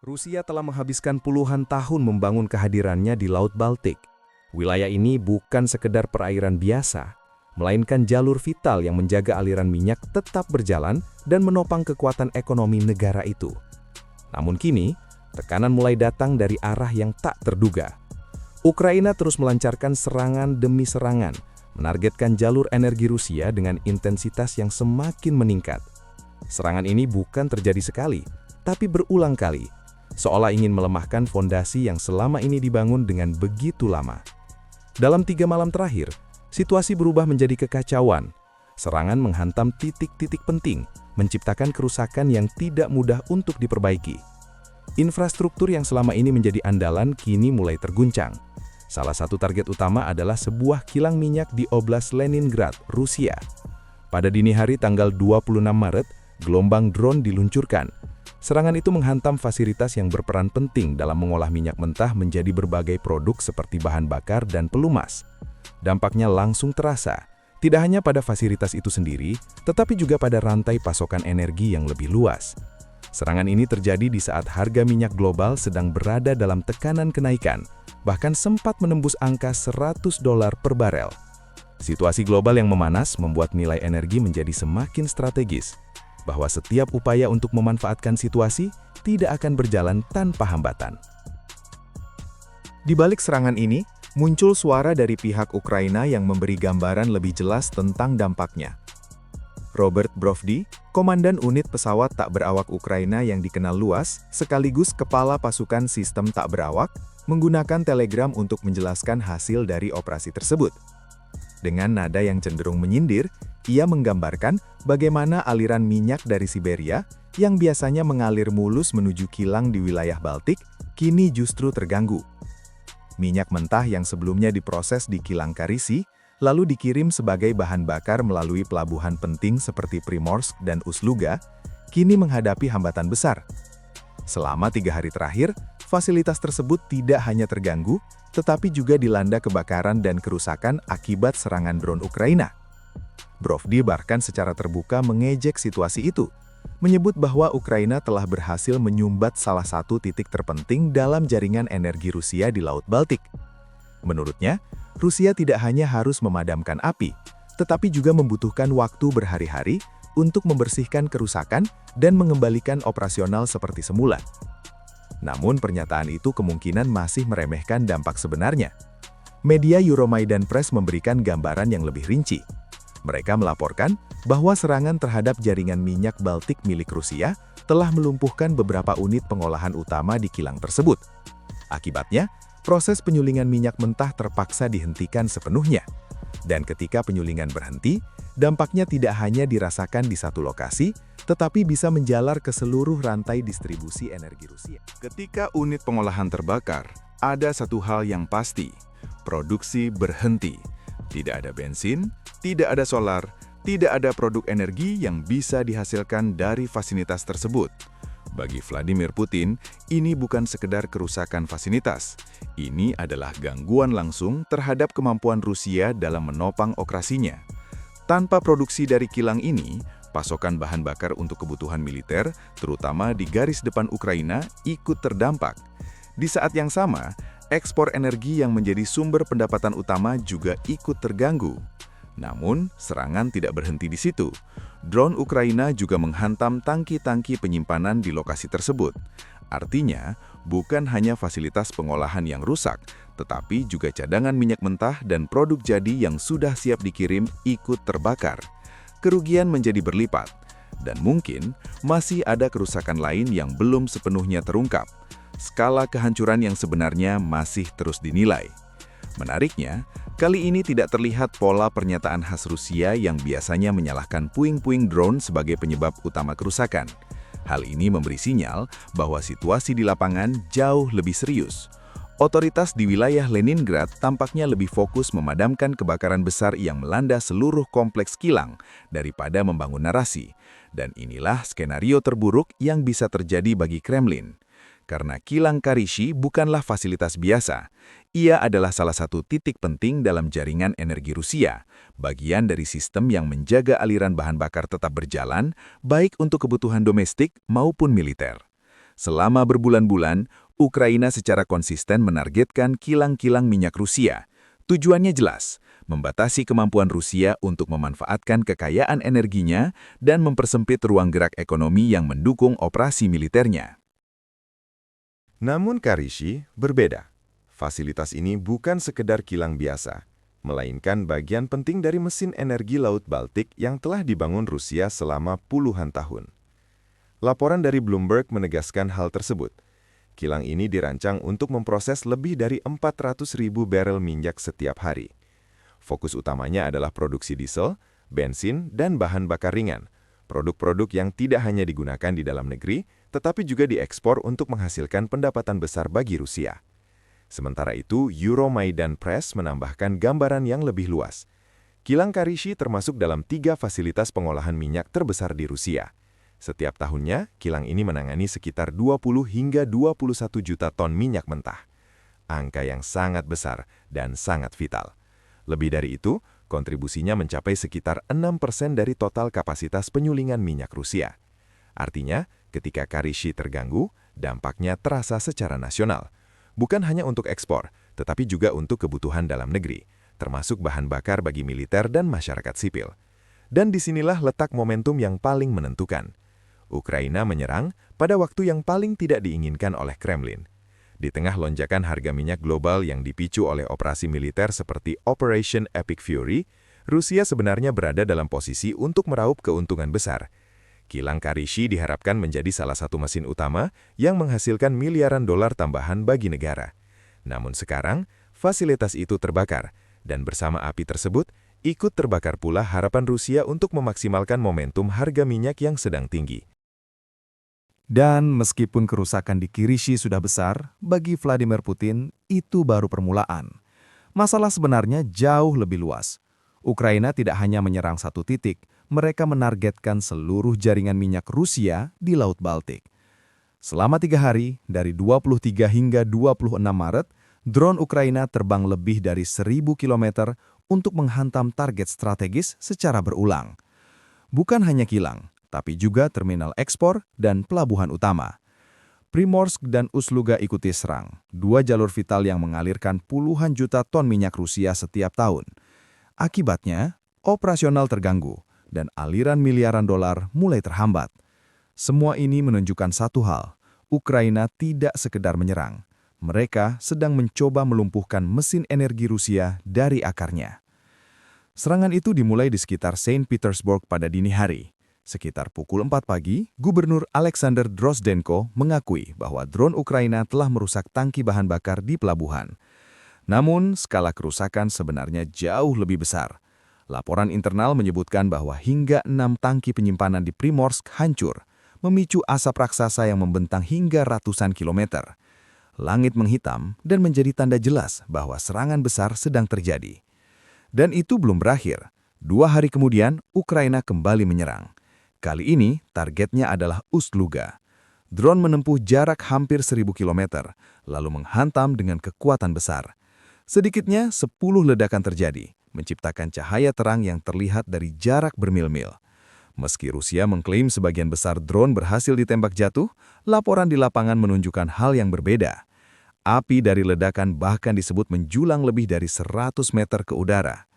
Rusia telah menghabiskan puluhan tahun membangun kehadirannya di Laut Baltik. Wilayah ini bukan sekedar perairan biasa, melainkan jalur vital yang menjaga aliran minyak tetap berjalan dan menopang kekuatan ekonomi negara itu. Namun kini, tekanan mulai datang dari arah yang tak terduga. Ukraina terus melancarkan serangan demi serangan, menargetkan jalur energi Rusia dengan intensitas yang semakin meningkat. Serangan ini bukan terjadi sekali, tapi berulang kali, seolah ingin melemahkan fondasi yang selama ini dibangun dengan begitu lama. Dalam 3 malam terakhir, situasi berubah menjadi kekacauan. Serangan menghantam titik-titik penting, menciptakan kerusakan yang tidak mudah untuk diperbaiki. Infrastruktur yang selama ini menjadi andalan kini mulai terguncang. Salah satu target utama adalah sebuah kilang minyak di Oblast Leningrad, Rusia. Pada dini hari tanggal 26 Maret, gelombang drone diluncurkan. Serangan itu menghantam fasilitas yang berperan penting dalam mengolah minyak mentah menjadi berbagai produk seperti bahan bakar dan pelumas. Dampaknya langsung terasa, tidak hanya pada fasilitas itu sendiri, tetapi juga pada rantai pasokan energi yang lebih luas. Serangan ini terjadi di saat harga minyak global sedang berada dalam tekanan kenaikan, bahkan sempat menembus angka $100 per barel. Situasi global yang memanas membuat nilai energi menjadi semakin strategis, bahwa setiap upaya untuk memanfaatkan situasi tidak akan berjalan tanpa hambatan. Di balik serangan ini, muncul suara dari pihak Ukraina yang memberi gambaran lebih jelas tentang dampaknya. Robert Brovdi, komandan unit pesawat tak berawak Ukraina yang dikenal luas, sekaligus kepala pasukan sistem tak berawak, menggunakan Telegram untuk menjelaskan hasil dari operasi tersebut. Dengan nada yang cenderung menyindir, ia menggambarkan bagaimana aliran minyak dari Siberia, yang biasanya mengalir mulus menuju kilang di wilayah Baltik, kini justru terganggu. Minyak mentah yang sebelumnya diproses di kilang Karisi, lalu dikirim sebagai bahan bakar melalui pelabuhan penting seperti Primorsk dan Ust-Luga, kini menghadapi hambatan besar. Selama 3 hari terakhir, fasilitas tersebut tidak hanya terganggu, tetapi juga dilanda kebakaran dan kerusakan akibat serangan drone Ukraina. Brovdi bahkan secara terbuka mengejek situasi itu, menyebut bahwa Ukraina telah berhasil menyumbat salah satu titik terpenting dalam jaringan energi Rusia di Laut Baltik. Menurutnya, Rusia tidak hanya harus memadamkan api, tetapi juga membutuhkan waktu berhari-hari untuk membersihkan kerusakan dan mengembalikan operasional seperti semula. Namun pernyataan itu kemungkinan masih meremehkan dampak sebenarnya. Media Euromaidan Press memberikan gambaran yang lebih rinci. Mereka melaporkan bahwa serangan terhadap jaringan minyak Baltik milik Rusia telah melumpuhkan beberapa unit pengolahan utama di kilang tersebut. Akibatnya, proses penyulingan minyak mentah terpaksa dihentikan sepenuhnya. Dan ketika penyulingan berhenti, dampaknya tidak hanya dirasakan di satu lokasi, tetapi bisa menjalar ke seluruh rantai distribusi energi Rusia. Ketika unit pengolahan terbakar, ada satu hal yang pasti, produksi berhenti. Tidak ada bensin, tidak ada solar, tidak ada produk energi yang bisa dihasilkan dari fasilitas tersebut. Bagi Vladimir Putin, ini bukan sekedar kerusakan fasilitas. Ini adalah gangguan langsung terhadap kemampuan Rusia dalam menopang operasinya. Tanpa produksi dari kilang ini, pasokan bahan bakar untuk kebutuhan militer, terutama di garis depan Ukraina, ikut terdampak. Di saat yang sama, ekspor energi yang menjadi sumber pendapatan utama juga ikut terganggu. Namun, serangan tidak berhenti di situ. Drone Ukraina juga menghantam tangki-tangki penyimpanan di lokasi tersebut. Artinya, bukan hanya fasilitas pengolahan yang rusak, tetapi juga cadangan minyak mentah dan produk jadi yang sudah siap dikirim ikut terbakar. Kerugian menjadi berlipat, dan mungkin masih ada kerusakan lain yang belum sepenuhnya terungkap. Skala kehancuran yang sebenarnya masih terus dinilai. Menariknya, kali ini tidak terlihat pola pernyataan khas Rusia yang biasanya menyalahkan puing-puing drone sebagai penyebab utama kerusakan. Hal ini memberi sinyal bahwa situasi di lapangan jauh lebih serius. Otoritas di wilayah Leningrad tampaknya lebih fokus memadamkan kebakaran besar yang melanda seluruh kompleks kilang daripada membangun narasi. Dan inilah skenario terburuk yang bisa terjadi bagi Kremlin. Karena kilang Karishi bukanlah fasilitas biasa. Ia adalah salah satu titik penting dalam jaringan energi Rusia, bagian dari sistem yang menjaga aliran bahan bakar tetap berjalan, baik untuk kebutuhan domestik maupun militer. Selama berbulan-bulan, Ukraina secara konsisten menargetkan kilang-kilang minyak Rusia. Tujuannya jelas, membatasi kemampuan Rusia untuk memanfaatkan kekayaan energinya dan mempersempit ruang gerak ekonomi yang mendukung operasi militernya. Namun Karishi berbeda. Fasilitas ini bukan sekedar kilang biasa, melainkan bagian penting dari mesin energi Laut Baltik yang telah dibangun Rusia selama puluhan tahun. Laporan dari Bloomberg menegaskan hal tersebut. Kilang ini dirancang untuk memproses lebih dari 400.000 barel minyak setiap hari. Fokus utamanya adalah produksi diesel, bensin, dan bahan bakar ringan. Produk-produk yang tidak hanya digunakan di dalam negeri, tetapi juga diekspor untuk menghasilkan pendapatan besar bagi Rusia. Sementara itu, Euromaidan Press menambahkan gambaran yang lebih luas. Kilang Karishi termasuk dalam 3 fasilitas pengolahan minyak terbesar di Rusia. Setiap tahunnya, kilang ini menangani sekitar 20 hingga 21 juta ton minyak mentah. Angka yang sangat besar dan sangat vital. Lebih dari itu, kontribusinya mencapai sekitar 6% dari total kapasitas penyulingan minyak Rusia. Artinya, ketika Karishi terganggu, dampaknya terasa secara nasional. Bukan hanya untuk ekspor, tetapi juga untuk kebutuhan dalam negeri, termasuk bahan bakar bagi militer dan masyarakat sipil. Dan disinilah letak momentum yang paling menentukan. Ukraina menyerang pada waktu yang paling tidak diinginkan oleh Kremlin. Di tengah lonjakan harga minyak global yang dipicu oleh operasi militer seperti Operation Epic Fury, Rusia sebenarnya berada dalam posisi untuk meraup keuntungan besar. Kilang Karishi diharapkan menjadi salah satu mesin utama yang menghasilkan miliaran dolar tambahan bagi negara. Namun sekarang, fasilitas itu terbakar, dan bersama api tersebut, ikut terbakar pula harapan Rusia untuk memaksimalkan momentum harga minyak yang sedang tinggi. Dan meskipun kerusakan di Kirishi sudah besar, bagi Vladimir Putin itu baru permulaan. Masalah sebenarnya jauh lebih luas. Ukraina tidak hanya menyerang satu titik, mereka menargetkan seluruh jaringan minyak Rusia di Laut Baltik. Selama 3 hari, dari 23 hingga 26 Maret, drone Ukraina terbang lebih dari 1.000 km untuk menghantam target strategis secara berulang. Bukan hanya kilang, tapi juga terminal ekspor dan pelabuhan utama. Primorsk dan Ust-Luga ikuti serang, 2 jalur vital yang mengalirkan puluhan juta ton minyak Rusia setiap tahun. Akibatnya, operasional terganggu, dan aliran miliaran dolar mulai terhambat. Semua ini menunjukkan satu hal, Ukraina tidak sekedar menyerang. Mereka sedang mencoba melumpuhkan mesin energi Rusia dari akarnya. Serangan itu dimulai di sekitar Saint Petersburg pada dini hari. Sekitar pukul 4 pagi, Gubernur Alexander Drozdenko mengakui bahwa drone Ukraina telah merusak tangki bahan bakar di pelabuhan. Namun, skala kerusakan sebenarnya jauh lebih besar. Laporan internal menyebutkan bahwa hingga 6 tangki penyimpanan di Primorsk hancur, memicu asap raksasa yang membentang hingga ratusan kilometer. Langit menghitam dan menjadi tanda jelas bahwa serangan besar sedang terjadi. Dan itu belum berakhir. 2 hari kemudian, Ukraina kembali menyerang. Kali ini, targetnya adalah Ust-Luga. Drone menempuh jarak hampir 1.000 km, lalu menghantam dengan kekuatan besar. Sedikitnya 10 ledakan terjadi, menciptakan cahaya terang yang terlihat dari jarak bermil-mil. Meski Rusia mengklaim sebagian besar drone berhasil ditembak jatuh, laporan di lapangan menunjukkan hal yang berbeda. Api dari ledakan bahkan disebut menjulang lebih dari 100 meter ke udara.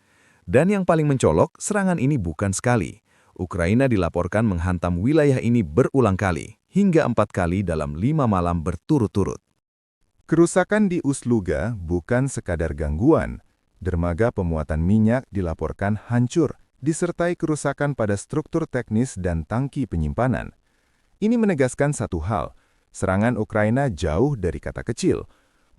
Dan yang paling mencolok, serangan ini bukan sekali. Ukraina dilaporkan menghantam wilayah ini berulang kali, hingga 4 kali dalam 5 malam berturut-turut. Kerusakan di Ust-Luga bukan sekadar gangguan. Dermaga pemuatan minyak dilaporkan hancur, disertai kerusakan pada struktur teknis dan tangki penyimpanan. Ini menegaskan satu hal, serangan Ukraina jauh dari kata kecil.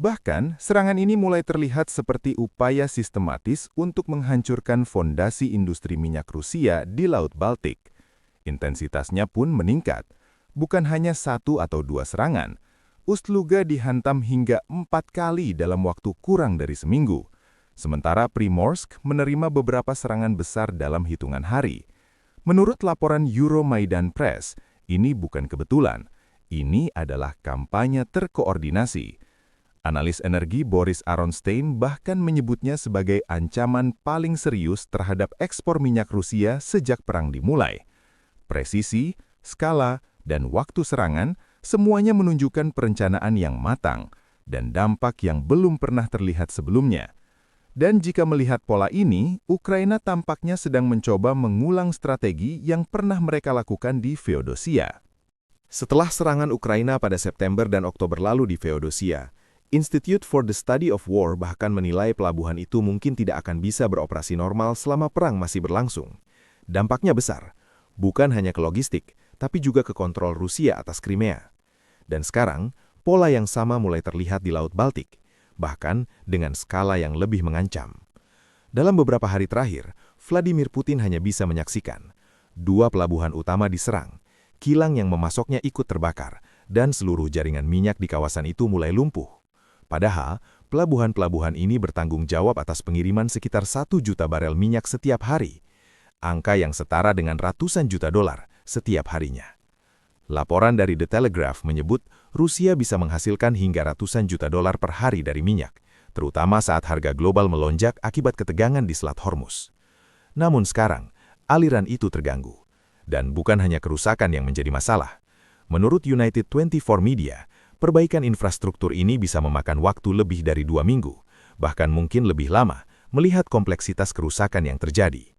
Bahkan, serangan ini mulai terlihat seperti upaya sistematis untuk menghancurkan fondasi industri minyak Rusia di Laut Baltik. Intensitasnya pun meningkat. Bukan hanya 1 atau 2 serangan. Ust-Luga dihantam hingga 4 kali dalam waktu kurang dari seminggu. Sementara Primorsk menerima beberapa serangan besar dalam hitungan hari. Menurut laporan Euromaidan Press, ini bukan kebetulan. Ini adalah kampanye terkoordinasi. Analis energi Boris Aronstein bahkan menyebutnya sebagai ancaman paling serius terhadap ekspor minyak Rusia sejak perang dimulai. Presisi, skala, dan waktu serangan semuanya menunjukkan perencanaan yang matang dan dampak yang belum pernah terlihat sebelumnya. Dan jika melihat pola ini, Ukraina tampaknya sedang mencoba mengulang strategi yang pernah mereka lakukan di Feodosia. Setelah serangan Ukraina pada September dan Oktober lalu di Feodosia, Institute for the Study of War bahkan menilai pelabuhan itu mungkin tidak akan bisa beroperasi normal selama perang masih berlangsung. Dampaknya besar, bukan hanya ke logistik, tapi juga ke kontrol Rusia atas Crimea. Dan sekarang, pola yang sama mulai terlihat di Laut Baltik, bahkan dengan skala yang lebih mengancam. Dalam beberapa hari terakhir, Vladimir Putin hanya bisa menyaksikan 2 pelabuhan utama diserang, kilang yang memasoknya ikut terbakar, dan seluruh jaringan minyak di kawasan itu mulai lumpuh. Padahal, pelabuhan-pelabuhan ini bertanggung jawab atas pengiriman sekitar 1 juta barel minyak setiap hari, angka yang setara dengan ratusan juta dolar setiap harinya. Laporan dari The Telegraph menyebut Rusia bisa menghasilkan hingga ratusan juta dolar per hari dari minyak, terutama saat harga global melonjak akibat ketegangan di Selat Hormuz. Namun sekarang, aliran itu terganggu. Dan bukan hanya kerusakan yang menjadi masalah. Menurut United 24 Media, perbaikan infrastruktur ini bisa memakan waktu lebih dari 2 minggu, bahkan mungkin lebih lama, melihat kompleksitas kerusakan yang terjadi.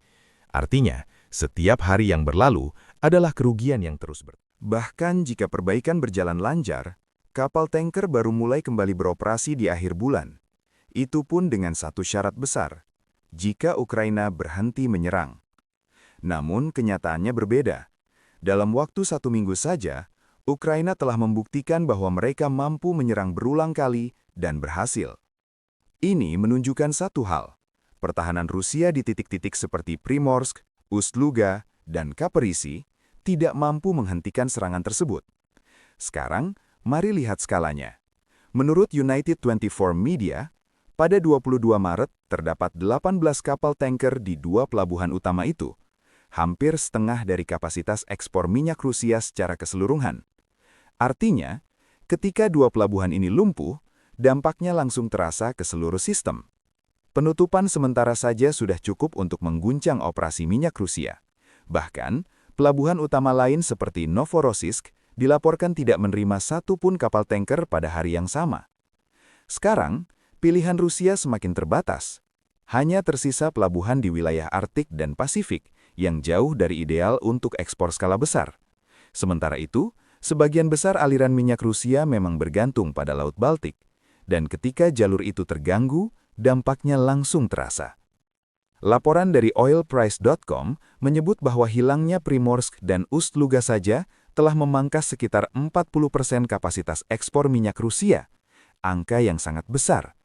Artinya, setiap hari yang berlalu adalah kerugian yang terus bertambah. Bahkan jika perbaikan berjalan lancar, kapal tanker baru mulai kembali beroperasi di akhir bulan. Itu pun dengan satu syarat besar, jika Ukraina berhenti menyerang. Namun kenyataannya berbeda. Dalam waktu 1 minggu saja, Ukraina telah membuktikan bahwa mereka mampu menyerang berulang kali dan berhasil. Ini menunjukkan satu hal. Pertahanan Rusia di titik-titik seperti Primorsk, Ust-Luga, dan Kaperisi tidak mampu menghentikan serangan tersebut. Sekarang, mari lihat skalanya. Menurut United 24 Media, pada 22 Maret terdapat 18 kapal tanker di 2 pelabuhan utama itu, hampir setengah dari kapasitas ekspor minyak Rusia secara keseluruhan. Artinya, ketika 2 pelabuhan ini lumpuh, dampaknya langsung terasa ke seluruh sistem. Penutupan sementara saja sudah cukup untuk mengguncang operasi minyak Rusia. Bahkan, pelabuhan utama lain seperti Novorossiysk dilaporkan tidak menerima satu pun kapal tanker pada hari yang sama. Sekarang, pilihan Rusia semakin terbatas. Hanya tersisa pelabuhan di wilayah Arktik dan Pasifik yang jauh dari ideal untuk ekspor skala besar. Sementara itu, sebagian besar aliran minyak Rusia memang bergantung pada Laut Baltik, dan ketika jalur itu terganggu, dampaknya langsung terasa. Laporan dari oilprice.com menyebut bahwa hilangnya Primorsk dan Ust-Luga saja telah memangkas sekitar 40% kapasitas ekspor minyak Rusia, angka yang sangat besar.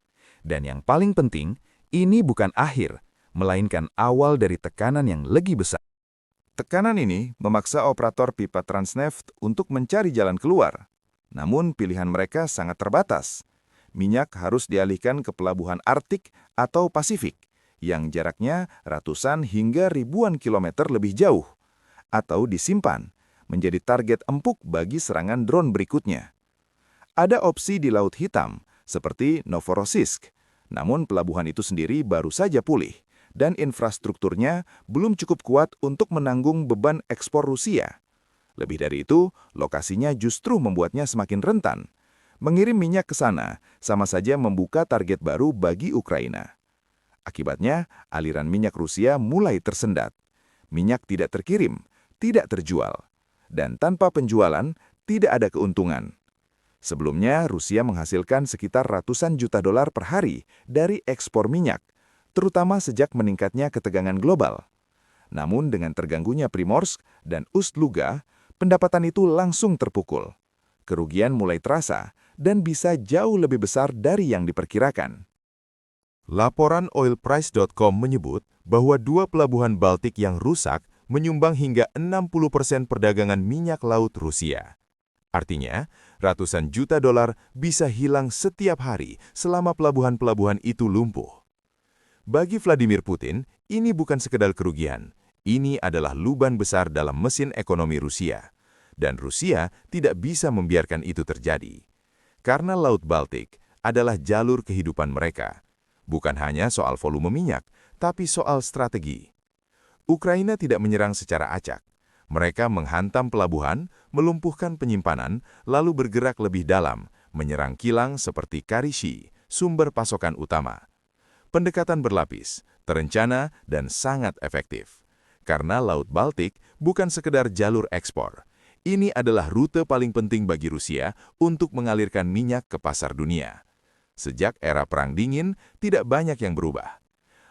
Dan yang paling penting, ini bukan akhir, melainkan awal dari tekanan yang lebih besar. Tekanan ini memaksa operator pipa Transneft untuk mencari jalan keluar. Namun pilihan mereka sangat terbatas. Minyak harus dialihkan ke pelabuhan Arktik atau Pasifik, yang jaraknya ratusan hingga ribuan kilometer lebih jauh, atau disimpan menjadi target empuk bagi serangan drone berikutnya. Ada opsi di Laut Hitam, seperti Novorossiysk, namun pelabuhan itu sendiri baru saja pulih, dan infrastrukturnya belum cukup kuat untuk menanggung beban ekspor Rusia. Lebih dari itu, lokasinya justru membuatnya semakin rentan. Mengirim minyak ke sana sama saja membuka target baru bagi Ukraina. Akibatnya, aliran minyak Rusia mulai tersendat. Minyak tidak terkirim, tidak terjual. Dan tanpa penjualan, tidak ada keuntungan. Sebelumnya, Rusia menghasilkan sekitar ratusan juta dolar per hari dari ekspor minyak, terutama sejak meningkatnya ketegangan global. Namun dengan terganggunya Primorsk dan Ust-Luga, pendapatan itu langsung terpukul. Kerugian mulai terasa dan bisa jauh lebih besar dari yang diperkirakan. Laporan oilprice.com menyebut bahwa 2 pelabuhan Baltik yang rusak menyumbang hingga 60% perdagangan minyak laut Rusia. Artinya, ratusan juta dolar bisa hilang setiap hari selama pelabuhan-pelabuhan itu lumpuh. Bagi Vladimir Putin, ini bukan sekedar kerugian. Ini adalah lubang besar dalam mesin ekonomi Rusia. Dan Rusia tidak bisa membiarkan itu terjadi. Karena Laut Baltik adalah jalur kehidupan mereka. Bukan hanya soal volume minyak, tapi soal strategi. Ukraina tidak menyerang secara acak. Mereka menghantam pelabuhan, melumpuhkan penyimpanan, lalu bergerak lebih dalam, menyerang kilang seperti Karishi, sumber pasokan utama. Pendekatan berlapis, terencana, dan sangat efektif. Karena Laut Baltik bukan sekedar jalur ekspor. Ini adalah rute paling penting bagi Rusia untuk mengalirkan minyak ke pasar dunia. Sejak era Perang Dingin, tidak banyak yang berubah.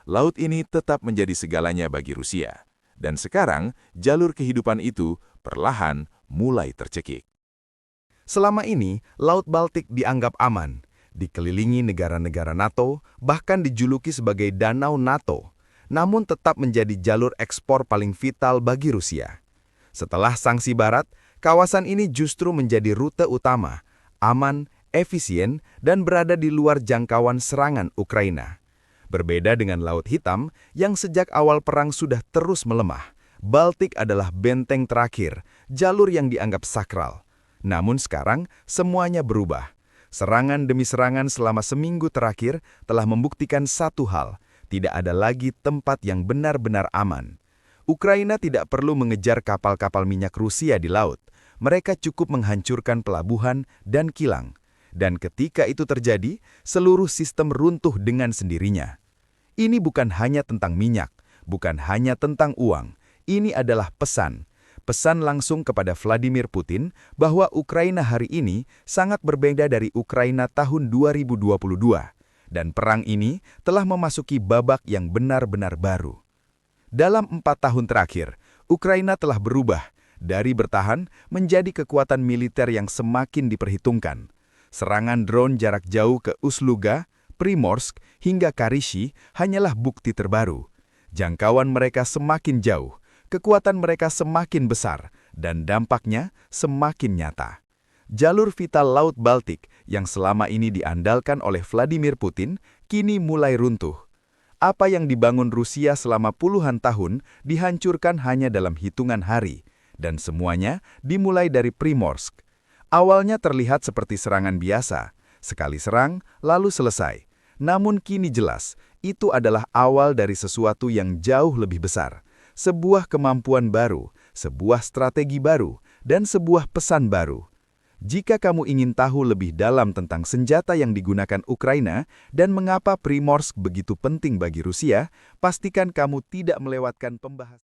Laut ini tetap menjadi segalanya bagi Rusia. Dan sekarang, jalur kehidupan itu perlahan mulai tercekik. Selama ini, Laut Baltik dianggap aman, dikelilingi negara-negara NATO, bahkan dijuluki sebagai Danau NATO, namun tetap menjadi jalur ekspor paling vital bagi Rusia. Setelah sanksi Barat, kawasan ini justru menjadi rute utama, aman, efisien, dan berada di luar jangkauan serangan Ukraina. Berbeda dengan Laut Hitam yang sejak awal perang sudah terus melemah, Baltik adalah benteng terakhir, jalur yang dianggap sakral. Namun sekarang, semuanya berubah. Serangan demi serangan selama seminggu terakhir telah membuktikan satu hal, tidak ada lagi tempat yang benar-benar aman. Ukraina tidak perlu mengejar kapal-kapal minyak Rusia di laut. Mereka cukup menghancurkan pelabuhan dan kilang. Dan ketika itu terjadi, seluruh sistem runtuh dengan sendirinya. Ini bukan hanya tentang minyak, bukan hanya tentang uang. Ini adalah pesan. Pesan langsung kepada Vladimir Putin bahwa Ukraina hari ini sangat berbeda dari Ukraina tahun 2022. Dan perang ini telah memasuki babak yang benar-benar baru. Dalam 4 tahun terakhir, Ukraina telah berubah dari bertahan menjadi kekuatan militer yang semakin diperhitungkan. Serangan drone jarak jauh ke Ust-Luga, Primorsk, hingga Karishi hanyalah bukti terbaru. Jangkauan mereka semakin jauh, kekuatan mereka semakin besar, dan dampaknya semakin nyata. Jalur vital Laut Baltik yang selama ini diandalkan oleh Vladimir Putin kini mulai runtuh. Apa yang dibangun Rusia selama puluhan tahun dihancurkan hanya dalam hitungan hari, dan semuanya dimulai dari Primorsk. Awalnya terlihat seperti serangan biasa, sekali serang lalu selesai. Namun kini jelas, itu adalah awal dari sesuatu yang jauh lebih besar. Sebuah kemampuan baru, sebuah strategi baru, dan sebuah pesan baru. Jika kamu ingin tahu lebih dalam tentang senjata yang digunakan Ukraina dan mengapa Primorsk begitu penting bagi Rusia, pastikan kamu tidak melewatkan pembahasan.